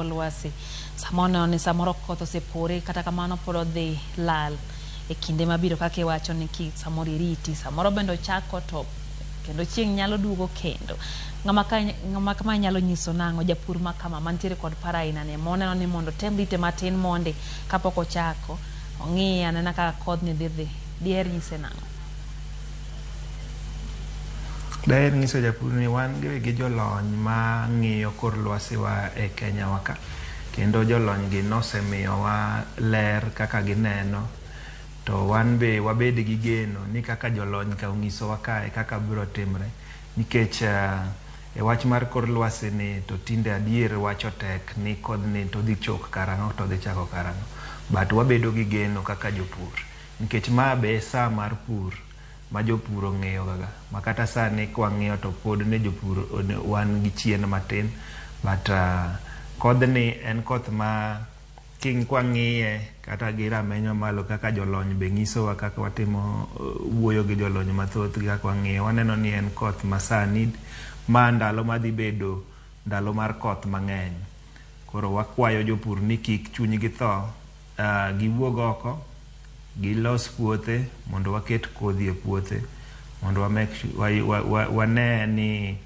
lwasi samoro ni samoro koth osepore kata kamano pod odhi lal e kinde mabiro kaka iwacho ni samoro iriti samoro bende ochako to kendo chieng' nyalo duogo kendo ng'ama kama nyalo nyiso nang'o japur ma kama mantiere kod para aina ne moneno ni mondo tem rite matin mondi kapok ochako ong'i anena kaka kodh ni dhi diher nyise nang'o? Daher nyiso japur ni wan gi jolony ma ng'iyo kor lwasi wa e Kenya wa ka kendo jolony gi nosemiyowa ler kaka gineno to wan be wabed gi geno ni kaka jolony ka onyiso wa kae kaka biro timre nikech e wach mar kor lwasi ni to tinde adier wacho tek ni kodh ni to dhi chok karang'o to dhi chako karang'o but wabedo gi geno kaka jopur nikech ma be saa mar pur ma jopur ong'eyo gaga makata sani kwa ng'iyo to pod ne jopur wan gi chien matin but kodh ni en koth ma king kwa ng'iye kata gi rameny malo kaka jolony be nyiso wa kaka watimo wuoyo gi jolony mathoth kaka wang'iyo waneno ni en koth ma sani ma ndalo madhi bedo ndalo mar koth mang'eny koro wakwayo jopur ni kik chunygi tho giwuog oko gilos puothe mondo waket kodhi e puothe mondo wane ni